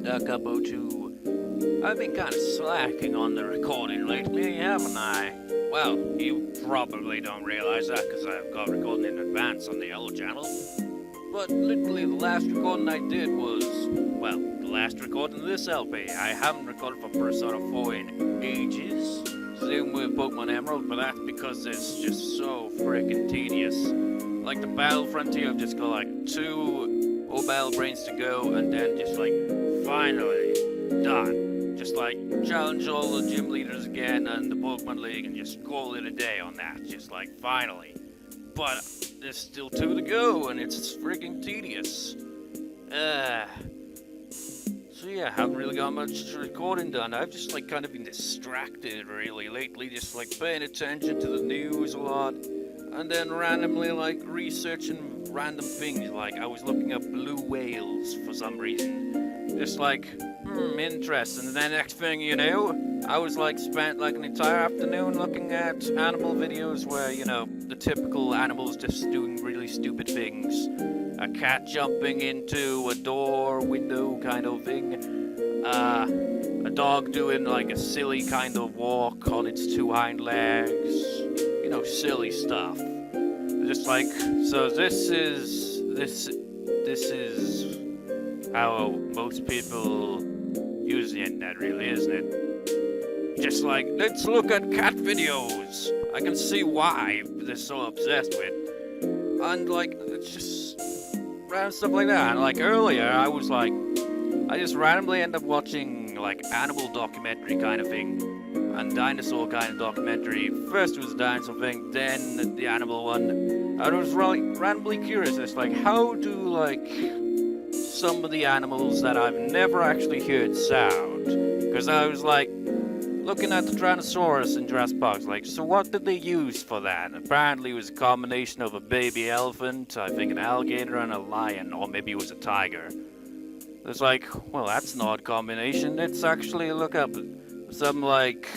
right, Capo, too. I've been kind of slacking on the recording lately, haven't I? Well, you probably don't realize that because I've got recording in advance on the old channel. But literally the last recording I did was, well, the last recording of this LP. I haven't recorded for Persona 4 in ages. Same with Pokemon Emerald, but that's because it's just so freaking tedious. Like the Battle Frontier, I've just got like 2 mobile brains to go, and then just like, finally, done. Just like, challenge all the gym leaders again and the Pokemon League and just call it a day on that. Just like, finally. But there's still 2 to go, and it's freaking tedious. So yeah, I haven't really got much recording done. I've just like kind of been distracted really lately, just like paying attention to the news a lot, and then randomly like researching random things. Like I was looking up blue whales for some reason, just like interesting. And then next thing you know, I was like spent like an entire afternoon looking at animal videos where, you know, the typical animals just doing really stupid things. A cat jumping into a door, window kind of thing. A dog doing like a silly kind of walk on its 2 hind legs. You know, silly stuff. Just like, so this is how most people use the internet, really, isn't it? Just like, let's look at cat videos. I can see why they're so obsessed with. And like, it's just random stuff like that. And like earlier, I was like, I just randomly end up watching like animal documentary kind of thing and dinosaur kind of documentary. First it was a dinosaur thing, then the animal one. And I was really randomly curious. It's like, how do like some of the animals that I've never actually heard sound? Because I was like looking at the Tyrannosaurus in Jurassic Park, like, so what did they use for that? Apparently it was a combination of a baby elephant, I think an alligator, and a lion, or maybe it was a tiger. It's like, well, that's an odd combination. Let's actually look up some, like,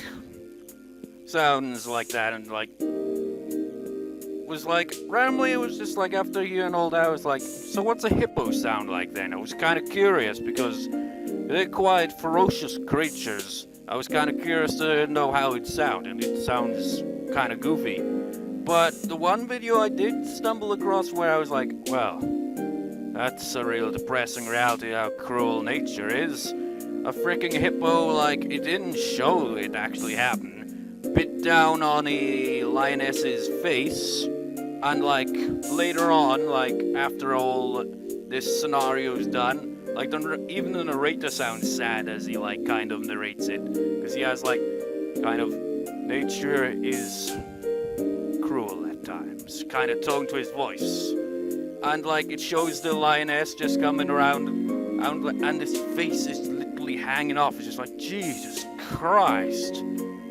sounds like that, and, like, was like, randomly it was just like, after hearing all that, I was like, so what's a hippo sound like then? I was kind of curious, because they're quite ferocious creatures. I was kind of curious to know how it sounds, and it sounds kind of goofy. But the one video I did stumble across where I was like, well, that's a real depressing reality how cruel nature is. A freaking hippo, like, it didn't show it actually happen, bit down on a lioness's face, and like, later on, like, after all this scenario's done, like, even the narrator sounds sad as he, like, kind of narrates it. Because he has, like, kind of, nature is cruel at times. Kind of tone to his voice. And, like, it shows the lioness just coming around, and his face is literally hanging off. It's just like, Jesus Christ.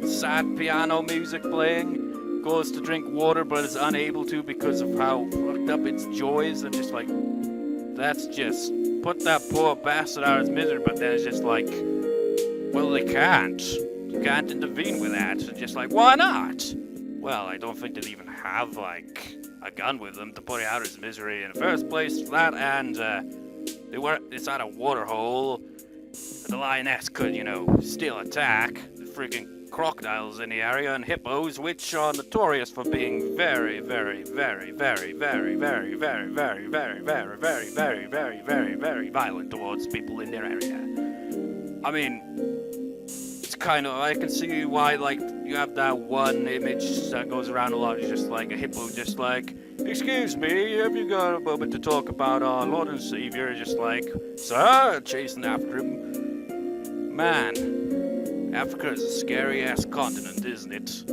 Sad piano music playing. Goes to drink water, but is unable to because of how fucked up its joy is. And just like, that's just put that poor bastard out of his misery. But then it's just like, well, they can't. You can't intervene with that. So just like, why not? Well, I don't think they'd even have like a gun with them to put it out of his misery in the first place. That and it's at a water hole. The lioness could, you know, still attack. The freaking crocodiles in the area and hippos, which are notorious for being very, very, very, very, very, very, very, very, very, very, very, very, very, very, very violent towards people in their area. I mean, it's kind of, I can see why, like, you have that one image that goes around a lot. It's just like a hippo, just like, excuse me, have you got a moment to talk about our Lord and Savior? Just like, sir, chasing after him. Man. Africa is a scary-ass continent, isn't it?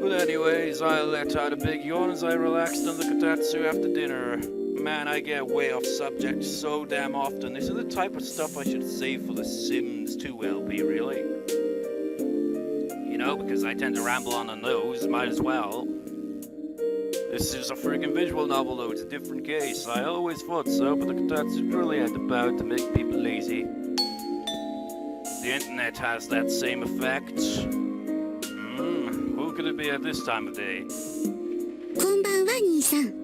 But anyways, I let out a big yawn as I relaxed on the kotatsu after dinner. Man, I get way off subject so damn often. This is the type of stuff I should save for the Sims 2 LP, really. You know, because I tend to ramble on those, might as well. This is a freaking visual novel, though. It's a different case. I always thought so, but the kotatsu truly had the power to make people lazy. The internet has that same effect. Who could it be at this time of day? こんばんは、兄さん。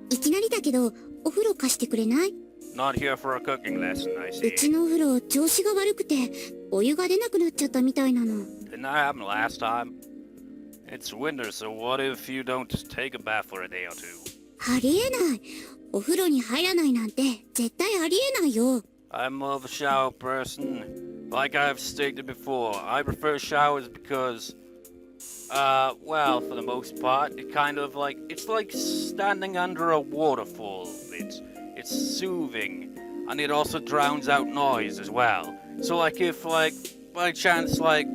いきなりだけど、お風呂貸してくれない？ Not here for a cooking lesson, I う see. ちのお風呂調子が悪くてお湯が出なくなっちゃったみたいなの。 Didn't that happen last time? It's winter, so what if you don't take a bath for a day or two? ありえない。お風呂に入らないなんて絶対ありえないよ。 I'm more of a shower person. Like I've stated before, I prefer showers because, well, for the most part, it kind of like, it's like standing under a waterfall. It's soothing, and it also drowns out noise as well. So like if like, by chance, like,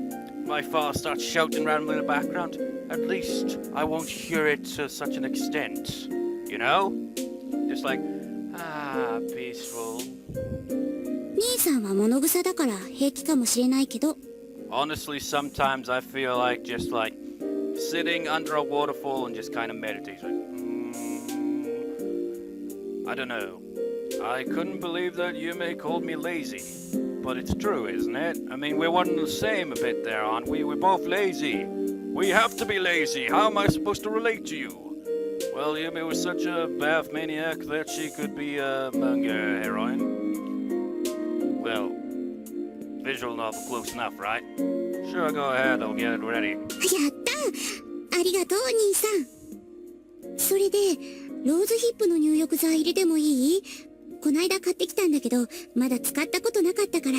my father starts shouting randomly in the background, at least I won't hear it to such an extent, you know? Just like, peaceful. 兄さんは物臭だから平気かもしれないけど、 Honestly, sometimes I feel like just like sitting under a waterfall and just kind of meditating. I don't know. I couldn't believe that Yume called me lazy. But it's true, isn't it? I mean, we're one and the same a bit there, aren't we? We're both lazy. We have to be lazy. How am I supposed to relate to you? Well, Yume was such a bath maniac that she could be a manga heroine. Well, visual novel close enough, right? Sure, go ahead. I'll get it ready. やったありがとう兄さん。それでローズヒップの入浴剤入れてもいい？こないだ買ってきたんだけどまだ使ったことなかったから。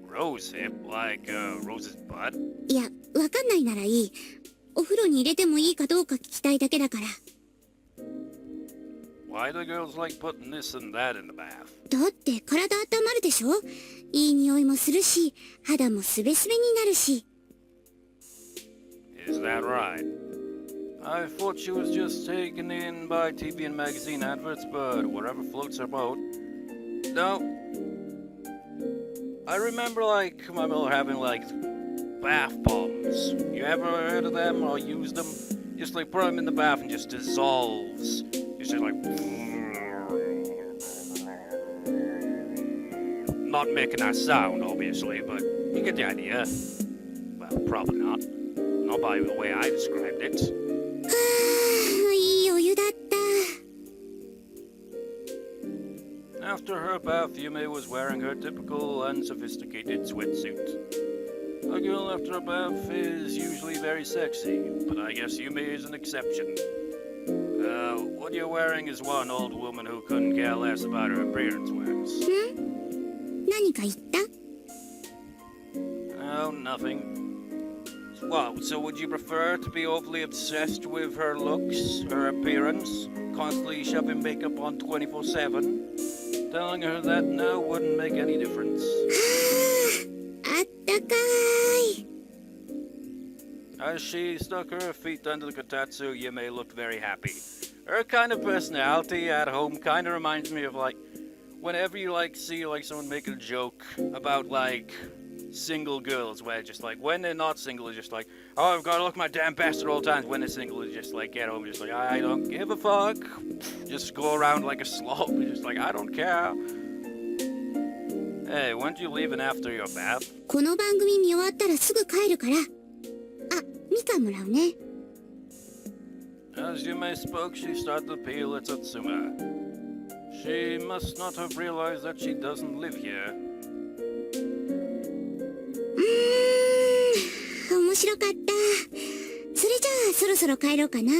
Rose hip? Like, Rose's butt? いや、わかんないならいい。お風呂に入れてもいいかどうか聞きたいだけだから。 Why do girls like putting this and that in the bath? だって体温まるでしょ？いい匂いもするし、肌もスベスベになるし。 Is that right? I thought she was just taken in by TV and magazine adverts, but whatever floats her boat. No. I remember, like, my mother having, like, bath bombs. You ever heard of them or used them? Just, like, put them in the bath and just dissolves. It's just like... Not making that sound, obviously, but you get the idea. Well, probably not. Not by the way I described it. はあ、いいお湯だった。 After her bath, Yume was wearing her typical unsophisticated sweatsuit. A girl after a bath is usually very sexy, but I guess Yume is an exception. What you're wearing is one old woman who couldn't care less about her appearance wears. 何か言った？ Oh, nothing. What, so would you prefer to be overly obsessed with her looks, her appearance, constantly shoving makeup on 24/7? Telling her that no wouldn't make any difference. あったかい。 As she stuck her feet under the kotatsu, Yume looked very happy. Her kind of personality at home kind of reminds me of like, whenever you like see like someone making a joke about like single girls, where just like when they're not single, it's just like, oh, I've got to look my damn best at all times. When they're single, it's just like get home, just like I don't give a fuck. Just go around like a slob, just like I don't care. Hey, weren't you leaving after your bath? この番組見終わったらすぐ帰るから。あ、みかんもらうね。 As Yume spoke, she started to peel at Satsuma. She must not have realized that she doesn't live here. 面白かった。それじゃあそろそろ帰ろうかな。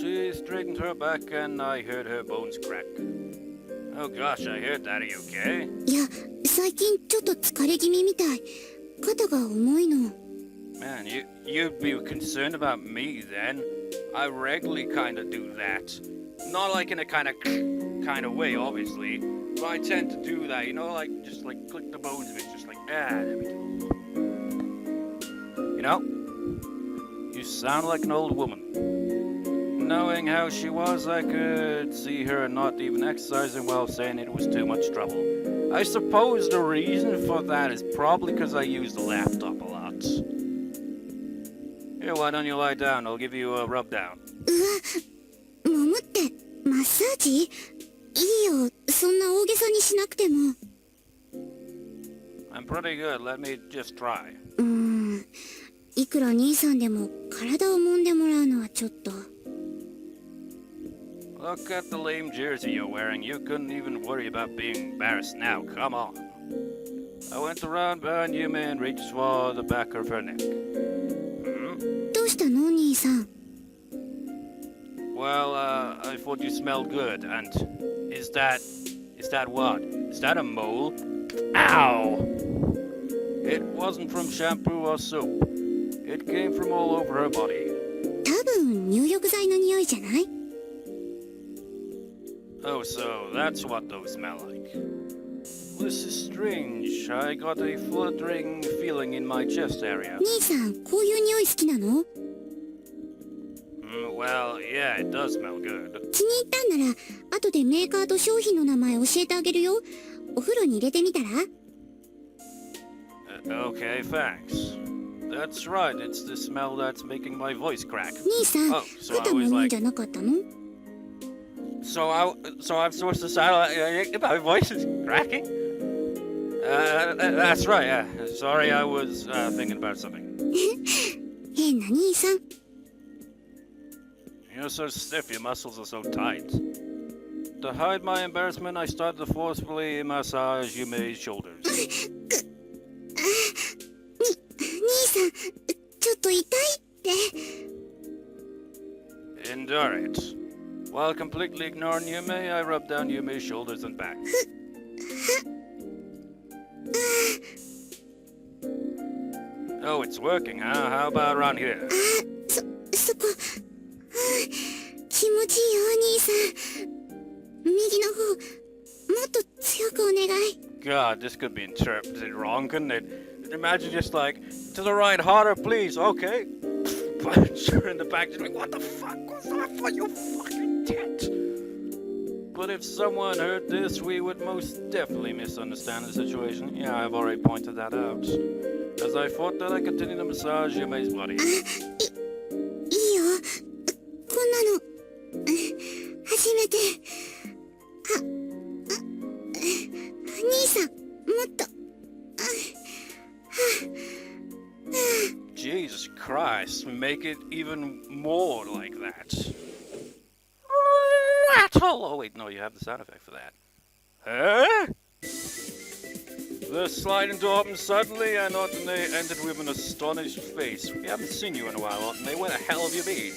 She straightened her back and I heard her bones crack. Oh gosh, I heard that. Are you okay? いや、最近ちょっと疲れ気味みたい。肩が重いの。 Man, you'd be concerned about me then. I regularly kind of do that. Not like in a kind of way, obviously. But I tend to do that, you know, like just like click the bones of it, just like there we go. You know, you sound like an old woman. Knowing how she was, I could see her not even exercising well, saying it was too much trouble. I suppose the reason for that is probably because I use the laptop a lot. Here, why don't you lie down? I'll give you a rub down. うわ、桃ってマッサージ？いいよ、そんな大げさにしなくても。 I'm pretty good. Let me just try. いくら兄さんでも体を揉んでもらうのはちょっと。Look at the lame jersey you're wearing. You couldn't even worry about being embarrassed now. Come on. I went around behind Yume and reached for the back of her neck. どうしたの兄さん。 Well, I thought you smelled good, and is that what? Is that a mole? Ow! It wasn't from shampoo or soap. It came from all over her body. 多分入浴剤の匂いじゃない？ Oh, so that's what those smell like. This is strange. I got a fluttering feeling in my chest area. 兄さん、こういう匂い好きなの？ Well, yeah, it does smell good. 気に入ったんなら、後でメーカーと商品の名前教えてあげるよ。お風呂に入れてみたら？ Okay, thanks. That's right, it's the smell that's making my voice crack. 兄さん、 Oh, so I 肩も was いいん like... じゃなかったの？ So I'm supposed to sound like my voice is cracking? That's right, yeah. Sorry, I was thinking about something. 変な兄さん。 You're so stiff, your muscles are so tight. To hide my embarrassment, I started to forcefully massage Yume's shoulders. 兄さん、ちょっと痛いって。 Endure it. While completely ignoring Yume, I rubbed down Yume's shoulders and back. Oh, it's working, huh? How about around here? そこ、気持ちいいよ兄さん。右の方、もっと強くお願い。 God, this could be interpreted wrong, couldn't it? Imagine just like, to the right, harder, please, okay. Punch her in the back, just like, what the fuck was that for, you fucking tit? But if someone heard this, we would most definitely misunderstand the situation. Yeah, I've already pointed that out. As I thought that I continued to massage Yume's body. いいよ。こんなの、初めて。兄さん、もっと。Jesus Christ, make it even more like that. Rattle! Oh wait, no, you have the sound effect for that. Huh? The sliding door opened suddenly and Otane entered with an astonished face. We haven't seen you in a while, Otane. Where the hell have you been?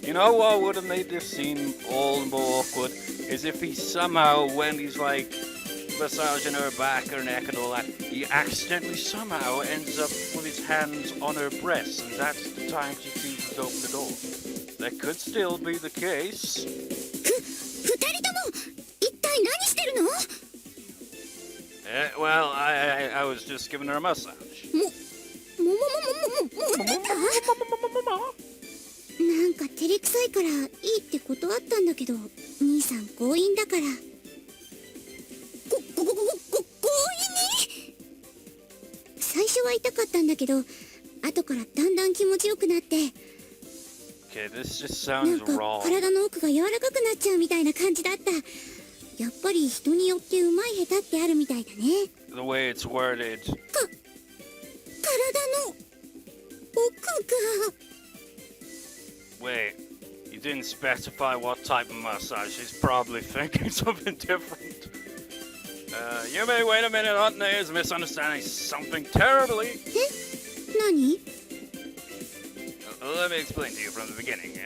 You know what would have made this scene all the more awkward? Is if he somehow, when he's like massaging her back, her neck and all that, he accidentally somehow ends up with his hands on her breasts, and that's the time she chooses to open the door. That could still be the case. 二人とも、一体何してるの？ Well, I was just giving her a massage. なんか照れくさいからいいって断ったんだけど、兄さん強引だから。強引に？最初は痛かったんだけど、後からだんだん気持ちよくなって。Okay, this just な sounds んか wrong. 体の奥が柔らかくなっちゃうみたいな感じだった。やっぱり人によってうまい下手ってあるみたいだね。The way it's worded. 体の奥が。 Wait, you didn't specify what type of massage. She's probably thinking something different. Yume, wait a minute. Otane is misunderstanding something terribly. 何？ Let me explain to you from the beginning.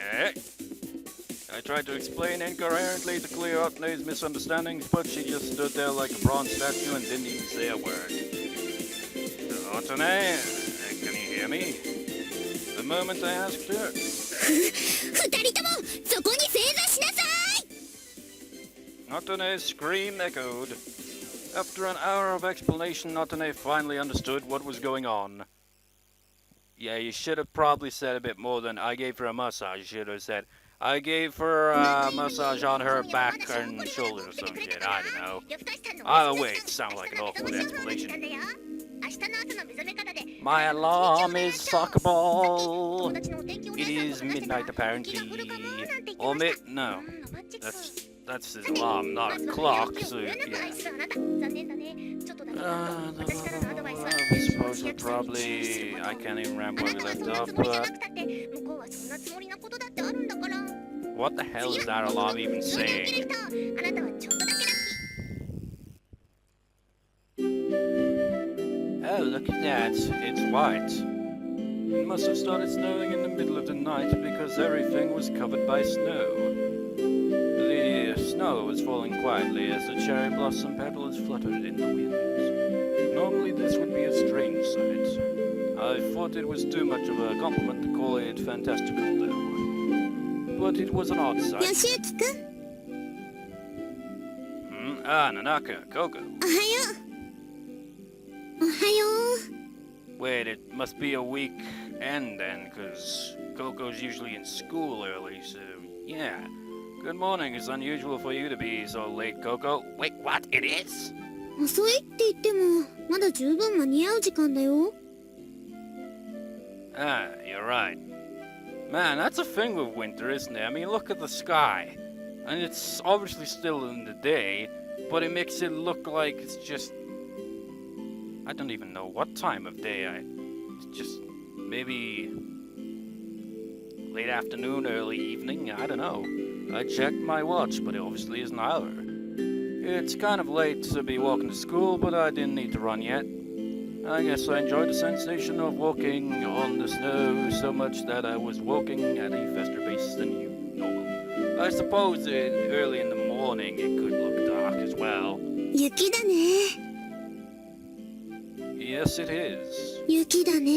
I tried to explain incoherently to clear Otne's misunderstandings, but she just stood there like a bronze statue and didn't even say a word. Otane, can you hear me? The moment I asked her... 二人ともそこに正座しなさい。 Otane's scream echoed. After an hour of explanation, Otane finally understood what was going on. Yeah, you should have probably said a bit more than I gave her a massage. You should have said, I gave her a massage on her back and shoulders or some shit. I don't know. Either way, it sounds like an awkward explanation. My alarm is soccer ball. It is midnight apparently. Or no. That's his alarm, not a clock, so yeah. I suppose we'll probably... I can't even remember where we left off, but... What the hell is that alarm even saying? Oh, look at that. It's white. It must have started snowing in the middle of the night because everything was covered by snow. The snow was falling quietly as the cherry blossom petals fluttered in the wind. Normally this would be a strange sight. I thought it was too much of a compliment to call it fantastical, though. But it was an odd sight. よしゆきくん Ah, Nanaka, Coco. おはようおはよ Wait, it must be a week end then, because Coco's usually in school early, so yeah. Good morning. It's unusual for you to be so late, Coco. Wait, what? It is? う遅いって言ってもまだ十分間に合う時間だよ Ah, you're right. Man, that's a thing with winter, isn't it? I mean, look at the sky. And it's obviously still in the day, but it makes it look like it's just... I don't even know what time of day. It's just maybe late afternoon, early evening. I don't know. I checked my watch, but it obviously isn't either. It's kind of late to be walking to school, but I didn't need to run yet. I guess I enjoyed the sensation of walking on the snow so much that I was walking at a faster pace than normal. I suppose early in the morning it could look dark as well. 雪だね Yes, it is. 雪だね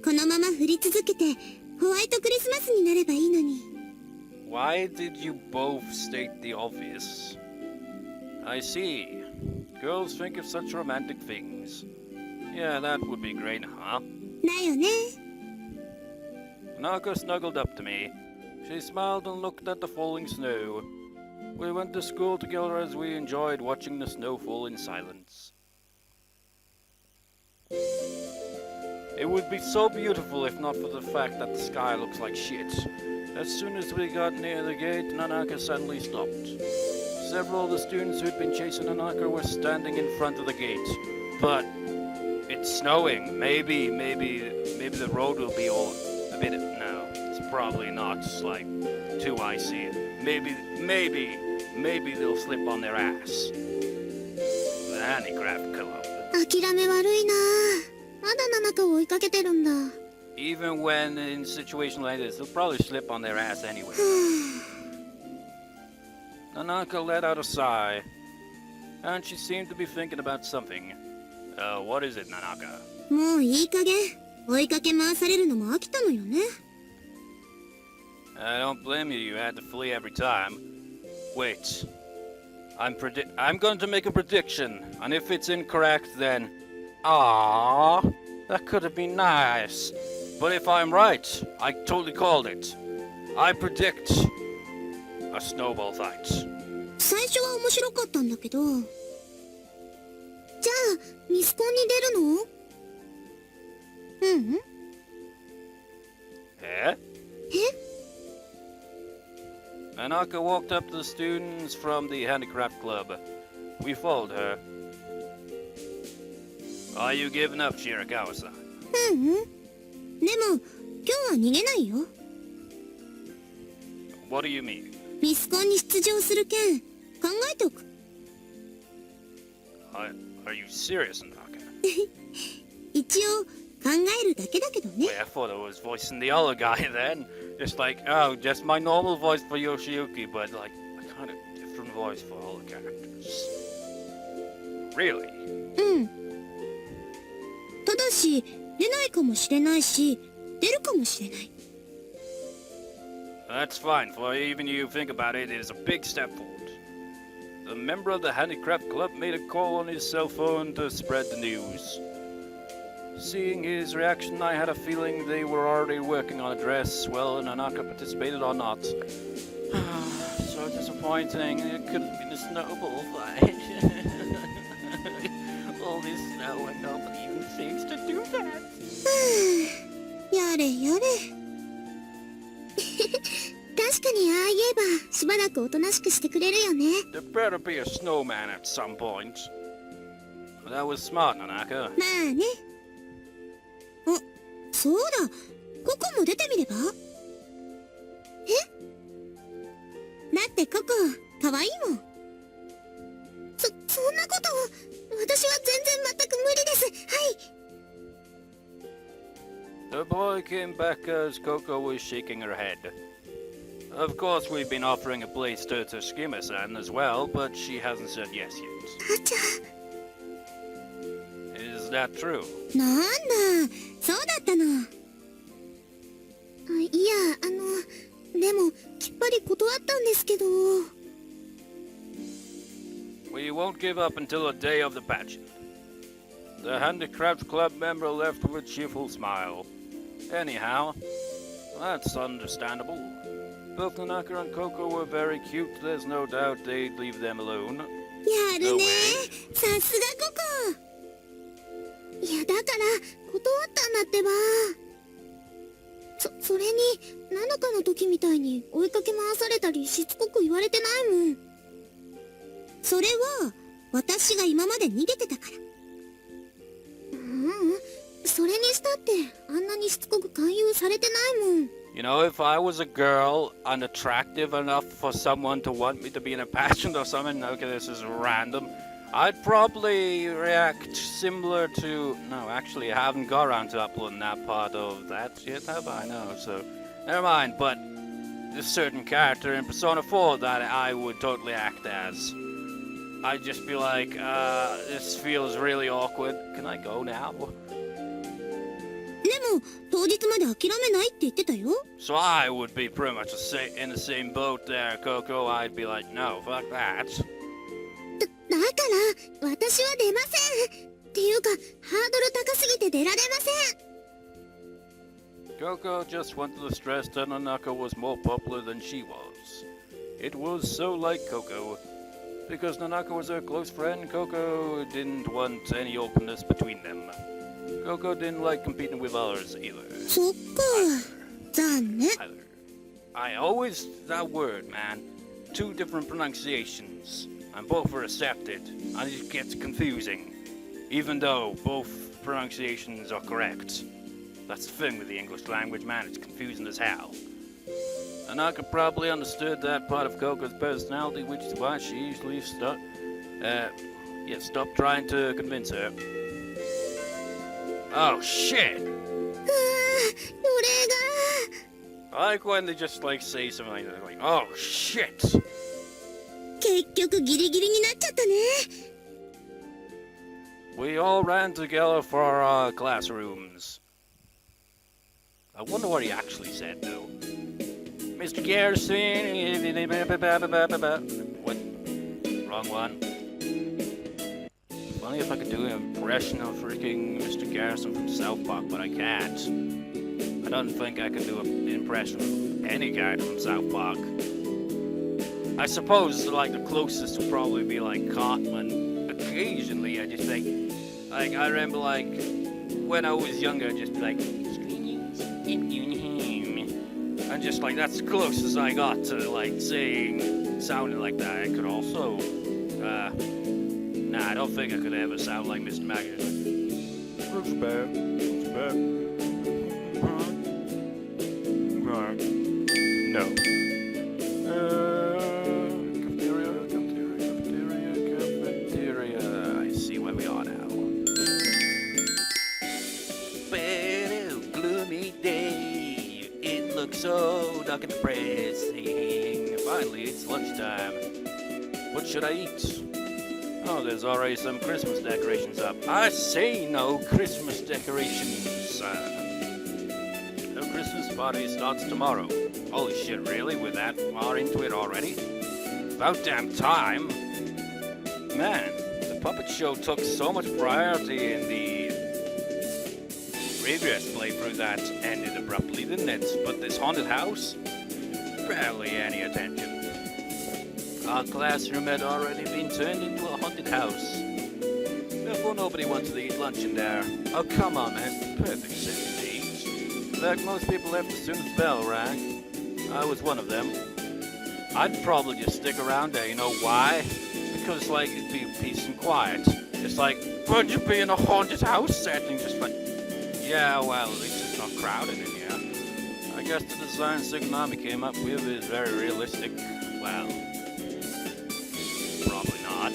このまま降り続けてホワイトクリスマスになればいいのに Why did you both state the obvious? I see. Girls think of such romantic things. Yeah, that would be great, huh? だよね Nanaka snuggled up to me. She smiled and looked at the falling snow. We went to school together as we enjoyed watching the snow fall in silence. It would be so beautiful if not for the fact that the sky looks like shit. As soon as we got near the gate, Nanaka suddenly stopped. Several of the students who'd been chasing Nanaka were standing in front of the gate. But it's snowing. Maybe the road will be all a bit... No, it's probably not. It's like too icy. Maybe they'll slip on their ass. The Handicraft Club. 諦め悪いなまだナナカを追いかけてるんだ Even when in a situation like this, they'll probably slip on their ass anyway. Nanaka let out a sigh, and she seemed to be thinking about something. What is it, Nanaka? もういい加減追いかけ回されるのも飽きたのよね I don't blame you, you had to flee every time. Wait. I'm going to make a prediction, and if it's incorrect, then... Ah, that could have been nice. But if I'm right, I totally called it. I predict a snowball fight. 最初は面白かったんだけどじゃあミスコンに出るのEh? え Nanaka walked up to the students from the Handicraft Club. We followed her. Are you giving up, Shirakawa-san? でも今日は逃げないよ What do you mean? ミスコンに出場する件考えておく Are you serious, Nanaka? 一応考えるだけだけどね Wait, I thought I was voicing the other guy then. Just like, oh, just my normal voice for Yoshiyuki, but like a kind of different voice for all the characters. Really? ただし出ないかもしれないし出るかもしれない That's fine, for even you think about it, it is a big step forward. The member of the Handicraft Club made a call on his cell phone to spread the news. Seeing his reaction, I had a feeling they were already working on a dress, whether Nanaka participated or not. So disappointing, it could have been a snowball fight. All this snow and nobody even thinks to do that. やれやれ確かにああ言えばしばらくおとなしくしてくれるよね There better be a snowman at some point. That was smart, Nanaka. まあねそうだココも出てみればってココ、可愛いもん。そんなこと、私は全然全く無理です。はい。 The boy came back as Coco was shaking her head. Of course, we've been offering a place to Skima-san as well, but she hasn't said yes yet. あちゃ。 Is that true? なんだ、そうだったの。いや、でも、きっぱり断ったんですけど。We won't give up until the day of the pageant. The Handicraft Club member left with a cheerful smile. Anyhow, that's understandable. Both Nanaka and Coco were very cute. There's no doubt they'd leave them alone. やるね。さすがココ。いや、だから断ったんだってば。それにナナカの時みたいに追いかけ回されたりしつこく言われてないもん。それは私が今まで逃げてたから。それにしたってあんなにしつこく勧誘されてないもん。You know, if I was a girl and attractive enough for someone to want me to be in a pageant or something, okay, this is random, I'd probably react similar to... No, actually, I haven't got around to uploading that part of that yet, have I? No, so... Never mind, but... a certain character in Persona 4 that I would totally act as. I'd just be like, this feels really awkward. Can I go now? でも当日まで諦めないって言ってたよ。 So I would be pretty much in the same boat there, Coco. I'd be like, no, fuck that. だから私は出ません。っていうかハードル高すぎて出られません。 Coco just wanted to stress that Nanaka was more popular than she was. It was so like Coco. Because Nanaka was her close friend, Coco didn't want any openness between them. Coco didn't like competing with others either. そっか。残念。 I always... that word, man. Two different pronunciations. And both are accepted. And it gets confusing. Even though both pronunciations are correct. That's the thing with the English language, man. It's confusing as hell. Nanaka probably understood that part of Coco's personality, which is why she usually stopped trying to convince her. Oh, shit! I like when they just, like, say something like that, like, oh, shit! 結局ギリギリになっちゃったね。 We all ran together for our classrooms. I wonder what he actually said, though. Mr. Garrison... What? Wrong one. Funny if I could do an impression of freaking Mr. Garrison from South Park, but I can't. I don't think I could do an impression of any character from South Park. I suppose, like, the closest would probably be, like, Cartman. Occasionally, I just think... Like, I remember, like, when I was younger, I'd just be like... And just, like, that's the closest I got to, like, saying... sounding like that. I could also... Nah, I don't think I could ever sound like Mr. Maggot. Looks bad. Looks bad. No. Cafeteria. I see where we are now. Well, gloomy day. It looks so dark and depressing. Finally, it's lunchtime. What should I eat? Oh, there's already some Christmas decorations up. I say no Christmas decorations. No Christmas party starts tomorrow. Holy shit, really? We're that far into it already? About damn time. Man, the puppet show took so much priority in the previous playthrough that ended abruptly, didn't it? But this haunted house? Barely any attention. Our classroom had already been turned into a haunted house. Therefore, nobody wanted to eat lunch in there. Oh, come on, man. It's the perfect setting to eat. In fact, most people left as soon as the bell rang. I was one of them. I'd probably just stick around there, you know why? Because, like, it'd be peace and quiet. It's like, would you be in a haunted house setting? Just like, yeah, well, at least it's not crowded in here. I guess the science Tsunami came up with is very realistic. Well, probably not.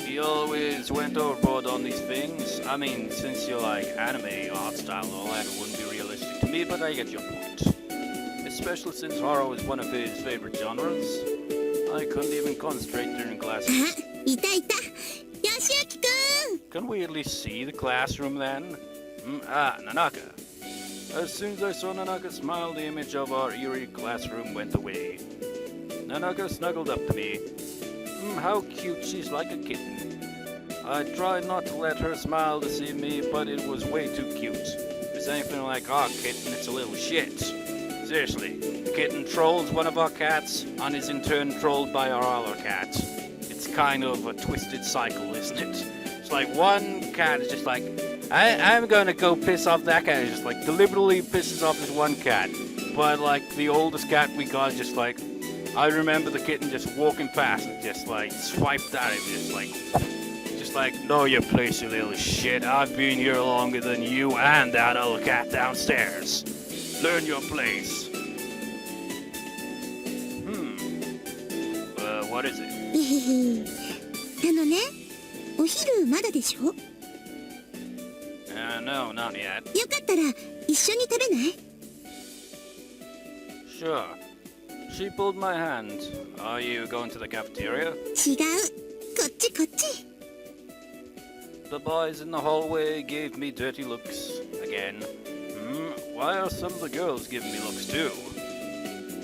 He always went overboard on these things. I mean, since you like anime art style and all that, it wouldn't be realistic to me, but I get your point. Especially since horror is one of his favorite genres. I couldn't even concentrate during classes. いたいた。よしゆきくん。 Can we at least see the classroom then? Nanaka. As soon as I saw Nanaka smile, the image of our eerie classroom went away. Nanaka snuggled up to me. How cute, she's like a kitten. I tried not to let her smile to see me, but it was way too cute. If it's anything like our kitten, it's a little shit. Seriously, the kitten trolls one of our cats, and is in turn trolled by our other cat. It's kind of a twisted cycle, isn't it? It's like one cat is just like, I'm gonna go piss off that cat. It's just like deliberately pisses off this one cat. But like the oldest cat we got is just like, I remember the kitten just walking past and just like swiped at him, just like, know your place, you little shit. I've been here longer than you and that other cat downstairs. Learn your place. What is it? ね、お昼まだでしょ？ No, not yet. よかったら一緒に食べない？ Sure. She pulled my hand. Are you going to the cafeteria? 違う。こっちこっち。 The boys in the hallway gave me dirty looks. Again. Why are some of the girls giving me looks too?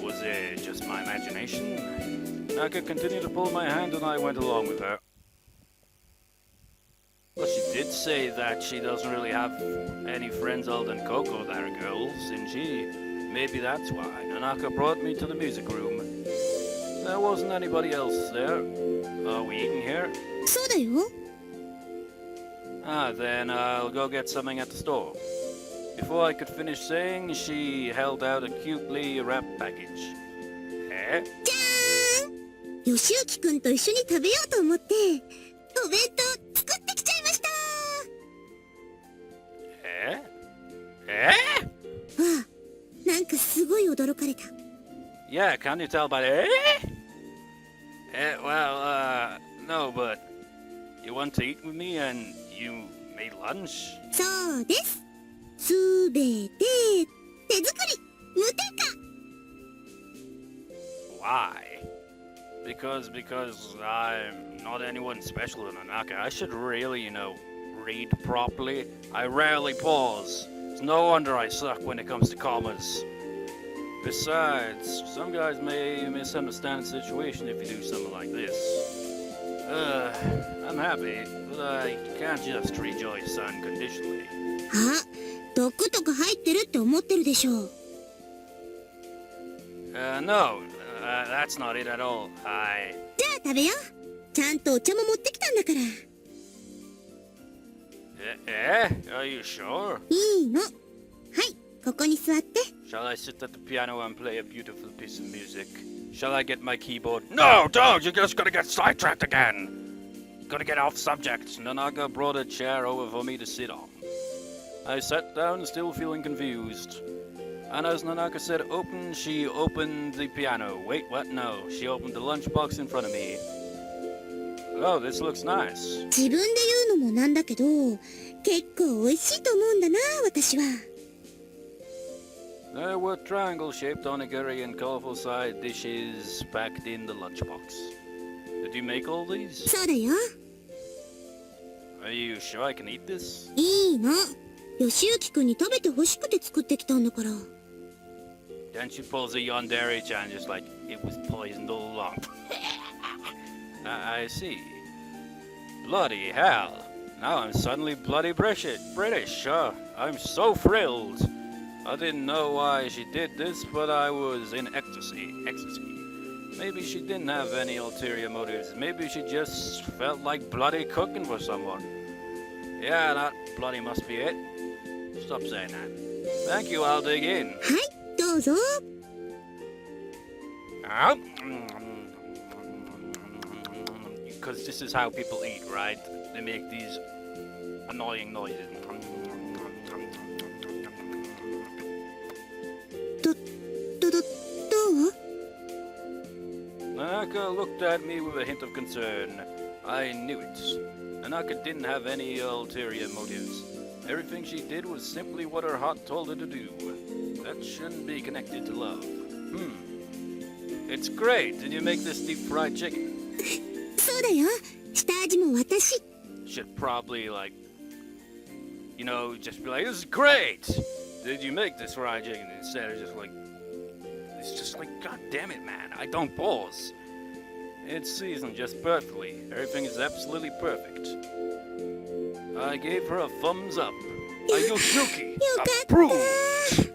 Was it just my imagination? Naka continued to pull my hand and I went along with her. Well, she did say that she doesn't really have any friends other than Coco that are girls, didn't she? Maybe that's why. Nanaka brought me to the music room. There wasn't anybody else there. Are we eating here? そうだよ。 Then I'll go get something at the store. Before I could finish saying, she held out a cutely wrapped package. じゃーん。よしゆきくんと一緒に食べようと思って、お弁当作ってきちゃいました。わあ、なんかすごい驚かれた。Yeah, can you tell by well, no, but you want to eat with me and you made lunch? そうです。すべて手作り、無添加。 Why? Because I'm not anyone special in Nanaka. I should really, read properly. I rarely pause. It's no wonder I suck when it comes to commas. Besides, some guys may misunderstand the situation if you do something like this. I'm happy, but I can't just rejoice unconditionally. あ、毒とか入ってるって思ってるでしょう。 No, that's not it at all. じゃあ食べよう。ちゃんとお茶も持ってきたんだから。Are you sure? いいの。はい、ここに座って。 Shall I sit at the piano and play a beautiful piece of music? Shall I get my keyboard? No, don't! You're just gonna get sidetracked again! Gotta get off subject. Nanaka brought a chair over for me to sit on. I sat down, still feeling confused. And as Nanaka said open, she opened the piano. Wait, what? No. She opened the lunchbox in front of me. Oh, this looks nice. 自分で言うのもなんだけど、結構美味しいと思うんだな、私は。 There were triangle-shaped onigiri and colorful side dishes packed in the lunchbox. Did you make all these? そうだよ。 Are you sure I can eat this? いいの。よしゆきくんに食べて欲しくて作ってきたんだから。 Can't you pull the yandere-chan just like it was poisoned all along? I see. Bloody hell. Now I'm suddenly bloody British. I'm so thrilled. I didn't know why she did this, but I was in ecstasy. Maybe she didn't have any ulterior motives. Maybe she just felt like bloody cooking for someone. Yeah, that bloody must be it. Stop saying that. Thank you, I'll dig in. はい、どうぞ。 Because this is how people eat, right? They make these annoying noises. Nanaka looked at me with a hint of concern. I knew it. Nanaka didn't have any ulterior motives. Everything she did was simply what her heart told her to do. That shouldn't be connected to love. It's great. Did you make this deep fried chicken? そうだよ。下味も私。Should probably, like, you know, just be like, this is great! Did you make this fried chicken? Instead of just like, it's just like, god damn it, man, I don't pause. It's seasoned just perfectly. Everything is absolutely perfect. I gave her a thumbs up. A Yoshiki! Approved!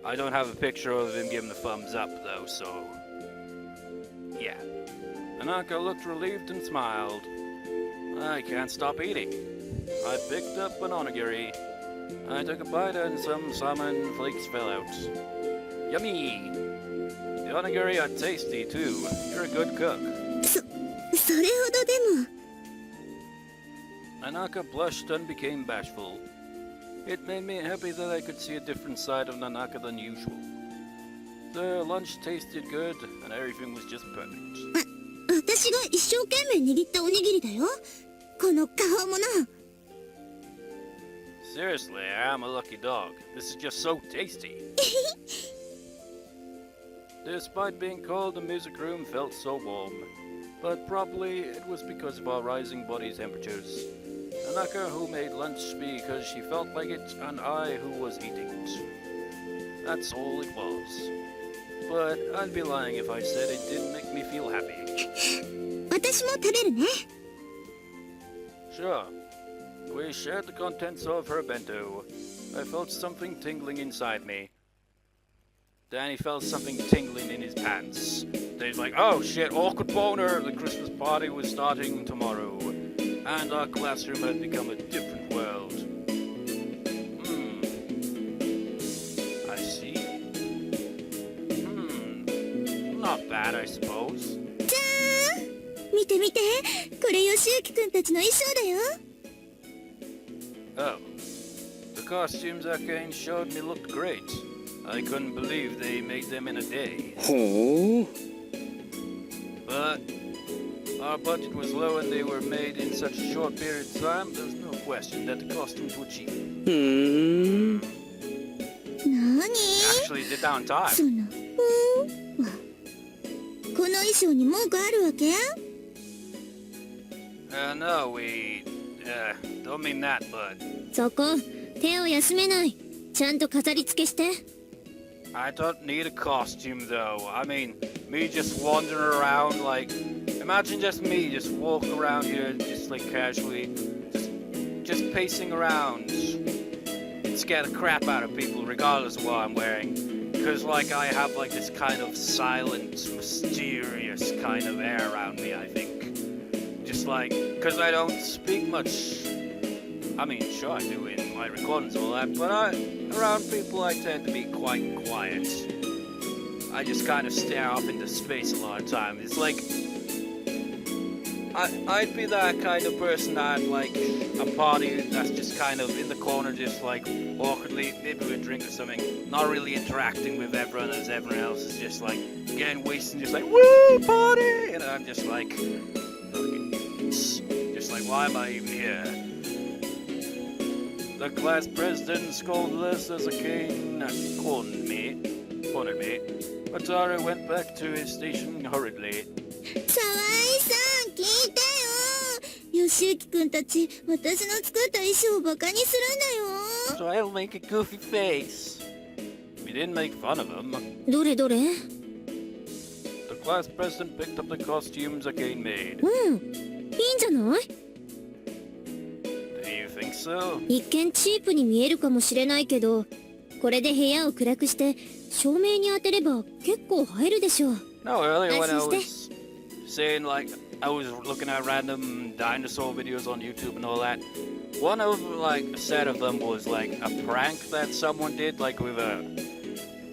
I don't have a picture of him giving the thumbs up, though, so... yeah. Nanaka looked relieved and smiled. I can't stop eating. I picked up an onigiri. I took a bite and some salmon flakes fell out. Yummy! The onigiri are tasty too. You're a good cook. それほどでも。Nanaka blushed and became bashful. It made me happy that I could see a different side of Nanaka than usual. The lunch tasted good and everything was just perfect. 私が一生懸命握ったおにぎりだよ。この過保者。Seriously, I'm a lucky dog. This is just so tasty. Despite being cold, the music room felt so warm. But probably it was because of our rising body temperatures. Nanaka who made lunch because she felt like it, and I who was eating it. That's all it was. But I'd be lying if I said it didn't make me feel happy. 私も食べるね。Sure. We shared the contents of her bento. I felt something tingling inside me. Danny felt something tingling in his pants. Dave's like, oh shit, awkward boner! The Christmas party was starting tomorrow. And our classroom had become a different world. I see. Not bad, I suppose. じゃーん見て見てこれよしゆきくんたちの衣装だよ。Oh. The costumes Arcane showed me looked great. I couldn't believe they made them in a day. Oh. But our budget was low and they were made in such a short period of time, there's no question that the costumes were cheap. なに Actually did that on time. そのはこの衣装に文句あるわけ No, we... don't mean that, but... そこ手を休めない。ちゃんと飾り付けして。I don't need a costume, though. I mean, me just wandering around, like... Imagine just me, just walking around here, just like casually... Just pacing around. And scare the crap out of people, regardless of what I'm wearing. Because, like, I have, like, this kind of silent, mysterious kind of air around me, I think. Just, like... Because I don't speak much... I mean, sure I do in my recordings and all that, but around people I tend to be quite quiet. I just kind of stare off into space a lot of time. It's like... I'd be that kind of person at, like, a party that's just kind of in the corner, just, like, awkwardly, maybe with a drink or something, not really interacting with everyone as everyone else is just, like, getting wasted, just like, woo, party! And I'm just like, fucking, just like, why am I even here? The class president scolded us as a king cornered me. Atari went back to his station hurriedly. 沢井さん聞いてよ。よしゆきくんたち私の作った衣装をバカにするんだよ。 So I'll make a goofy face. We didn't make fun of him. どれどれ The class president picked up the costumes Arcane made. いいんじゃない Do you think so? 一見チープに見えるかもしれないけど、これで部屋を暗くして照明に当てれば結構映えるでしょう。 No, earlier when I was saying, like, I was looking at random dinosaur videos on YouTube and all that. One of, like, a set of them was, like, a prank that someone did, like, with a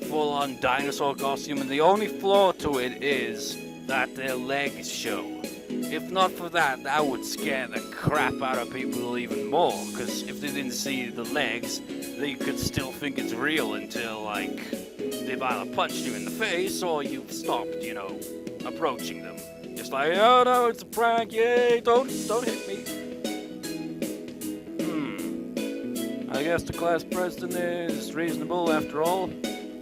full-on dinosaur costume. And the only flaw to it is that their legs show. If not for that, that would scare the crap out of people even more. Because if they didn't see the legs, they could still think it's real until, like, they've either punched you in the face or you've stopped, you know. approaching them. Just like, oh no, it's a prank, yay, don't hit me. I guess the class president is reasonable after all.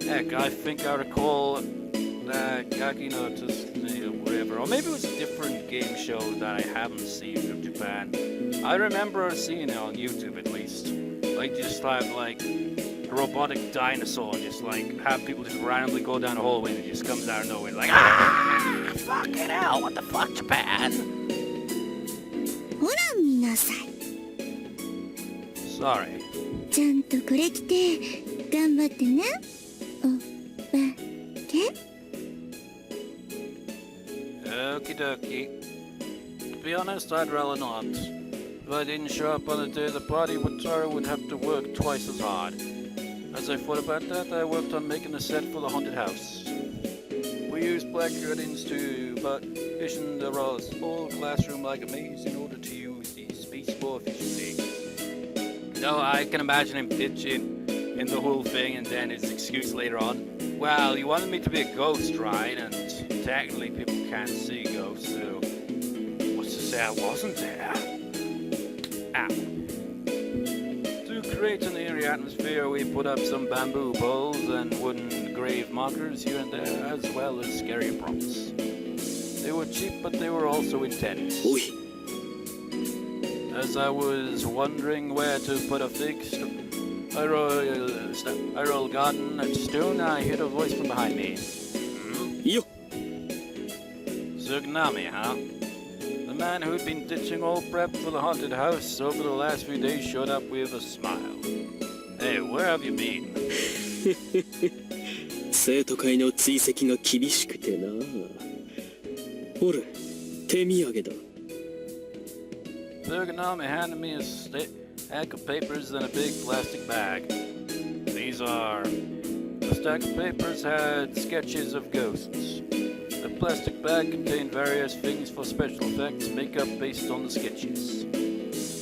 Heck, I think I recall that Kakino to whatever, or maybe it was a different game show that I haven't seen from Japan. I remember seeing it on YouTube at least. Like just have like a robotic dinosaur and just like have people just randomly go down a hallway and it just comes out of nowhere like, ah, fucking hell, what the fuck, Japan? ほら見なさい。 Sorry. ちゃんとこれ着て頑張ってね。おばけ。 Okie dokie. To be honest, I'd rather not. If I didn't show up on the day of the party, Wataru would have to work twice as hard. As I thought about that, I worked on making a set for the haunted house. We used black curtains to partition the whole classroom like a maze in order to use the space more efficiently. No, I can imagine him pitching in the whole thing and then his excuse later on. Well, you wanted me to be a ghost, right? And technically people can't see ghosts, so what's to say I wasn't there? Ow. To create an eerie atmosphere, we put up some bamboo poles and wooden grave markers here and there, as well as scary props. They were cheap, but they were also intense. Oi. As I was wondering where to put a fixed Iroil garden at stone, I heard a voice from behind me. Yo. Tsunami, huh? The man who'd been ditching all prep for the haunted house over the last few days showed up with a smile. Hey, where have you been? 生徒会の追跡が厳しくてな。ほれ、手土産だ。Tsunami handed me a stack of papers and a big plastic bag. These are... The stack of papers had sketches of ghosts. The plastic bag contained various things for special effects, makeup based on the sketches.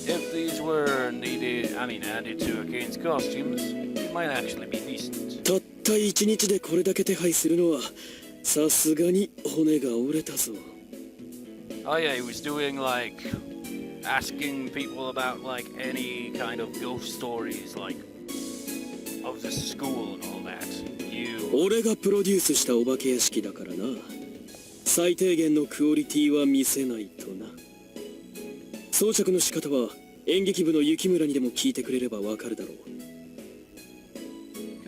If these were added to Kane's costumes, it might actually be decent. たった1日でこれだけ手配するのはさすがに骨が折れたぞ。 Oh yeah, he was doing like... asking people about like any kind of ghost stories like of the school and all that. 俺がプロデュースしたお化け屋敷だからな。最低限のクオリティは見せないとな。装着の仕方は演劇部の雪村にでも聞いてくれればわかるだろう。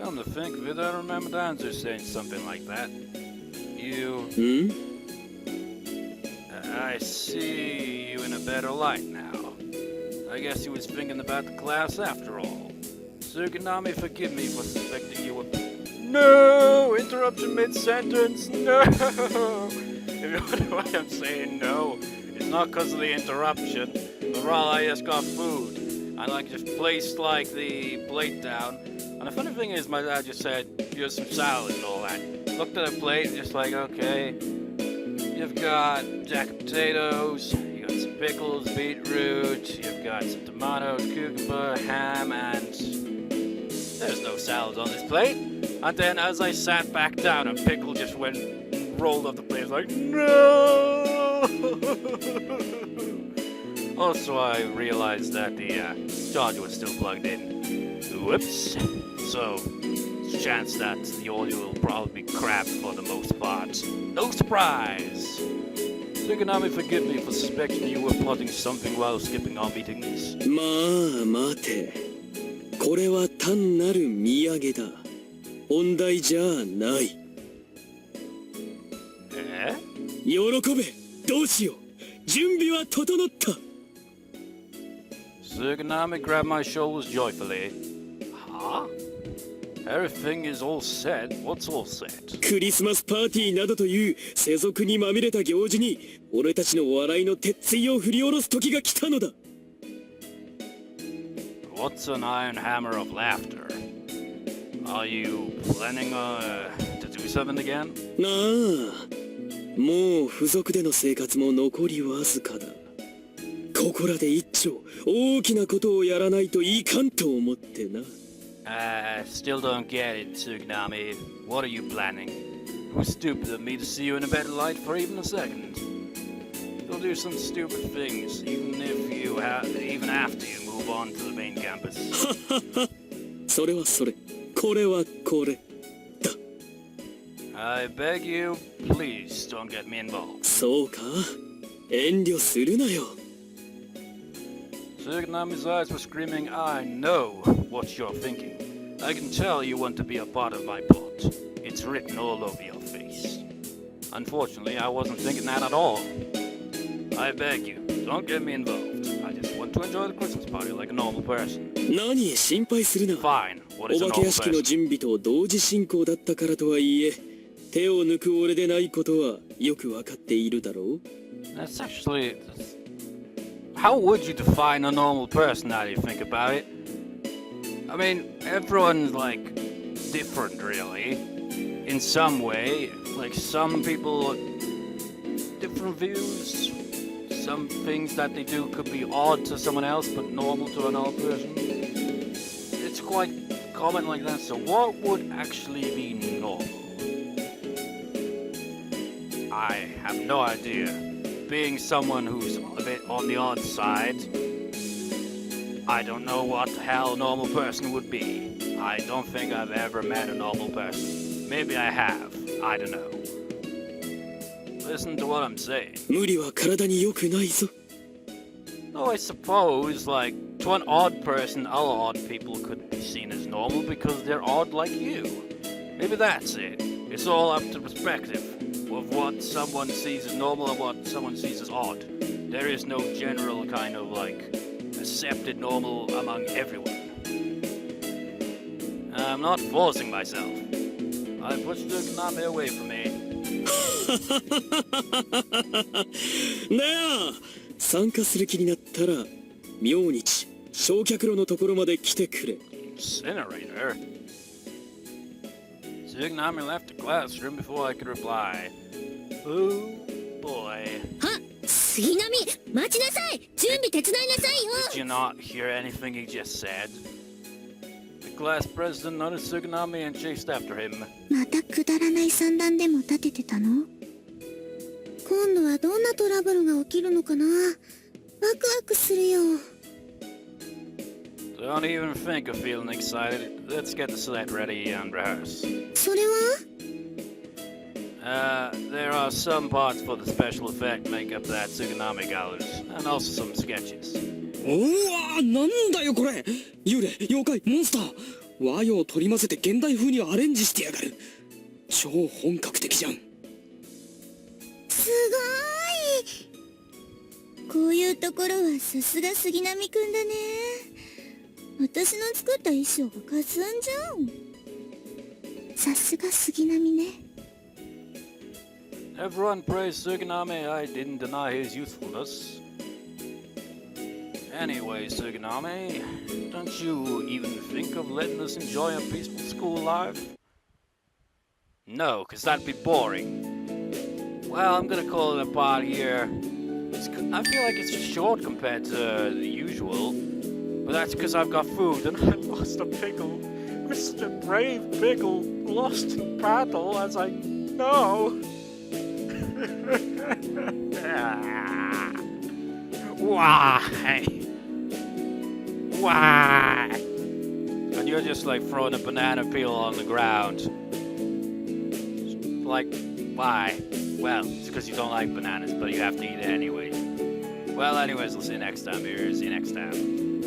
Come to think of it, I remember Danzer saying something like that. I see you in a better light now. I guess he was thinking about the class after all. Tsunami, forgive me for suspecting you were... No! Interruption mid-sentence! No! If you wonder why I'm saying no, it's not because of the interruption, but rather I just got food. I just placed the plate down. And the funny thing is, my dad just said, here's some salad and all that. Looked at the plate and just like, okay. You've got jacket potatoes, you got some pickles, beetroot, you've got some tomatoes, cucumber, ham, and there's no salad on this plate. And then as I sat back down, a pickle just went and rolled off the plate. I was like, no! Also, I realized that the charger was still plugged in. Whoops. So, there's a chance that the audio will probably be crap for the most part. No surprise! Tsunami, forgive me for suspecting you were plotting something while skipping our meetings. まあ待て。これは単なる土産だ。本題じゃない。喜べ。どうしよう。準備は整った。Tsunami grabbed my shoulders joyfully. Huh? Everything is all set. What's all set? クリスマスパーティーなどという世俗にまみれた行事に俺たちの笑いの鉄槌を振り下ろす時が来たのだ。What's an iron hammer of laughter? Are you planning to do something again? なあ、もう付属での生活も残りわずかだ。ここらで一丁大きなことをやらないといかんと思ってな。Still don't get it, Tsunami. What are you planning? It was stupid of me to see you in a better light for even a second. You'll do some stupid things, even after you move on to the main campus. それはそれ、これはこれ。 I beg you, please don't get me involved. そうか？遠慮するなよ。 Suganami's eyes were screaming, I know what you're thinking. I can tell you want to be a part of my plot. It's written all over your face. Unfortunately, I wasn't thinking that at all. I beg you, don't get me involved. I just want to enjoy the Christmas party like a normal person. 何心配するな。 Fine, what is a お化け normal 屋敷の person? 準備と同時進行だったからとはいえ、手を抜く俺でないことはよくわかっているだろう。 That's actually... How would you define a normal person now you think about it? I mean, everyone's like different really. In some way. Like some people different views. Some things that they do could be odd to someone else but normal to another person. It's quite common like that, so what would actually be normal? I have no idea. Being someone who's a bit on the odd side, I don't know what the hell a normal person would be. I don't think I've ever met a normal person. Maybe I have. I don't know. Listen to what I'm saying. 無理は体に良くないぞ。 No, I suppose, like, to an odd person, all odd people could be seen as normal because they're odd like you. Maybe that's it. It's all up to perspective of what someone sees as normal and what someone sees as odd. There is no general kind of, like, accepted normal among everyone. I'm not forcing myself. I pushed the Kaname away from me. なあ、参加する気になったら明日焼却炉のところまで来てくれ。 Incinerator? Suganami left the classroom before I could reply. Oh boy. は、杉並、待ちなさい。準備手伝いなさい Did よ。 you not hear anything he just said? The class president noticed Suganami and chased after him. またくだらない算段でも立ててたの？今度はどんなトラブルが起きるのかな。ワクワクするよ。 Don't even think of feeling excited. Let's get the set ready and rehearse. それは？ There are some parts for the special effect makeup that Suganami gathers, and also some sketches. うわ、なんだよこれ。幽霊、妖怪、モンスター。和洋取り混ぜて現代風にアレンジしてやがる。超本格的じゃん。すごーい。こういうところはさすが杉並くんだね。私の作った衣装がかすんじゃん。さすが杉並ね。 Everyone praised Suganami. I didn't deny his youthfulness. Anyway, Suganami, don't you even think of letting us enjoy a peaceful school life? No, because that'd be boring. Well, I'm gonna call it a part here. I feel like it's short compared to the usual, but that's because I've got food and I lost a pickle. Mr. Brave Pickle lost in battle, as I know. Why? Why? And you're just like throwing a banana peel on the ground. Like, why? Well, it's because you don't like bananas, but you have to eat it anyway. Well, anyways, we'll see you next time, viewers. See you next time.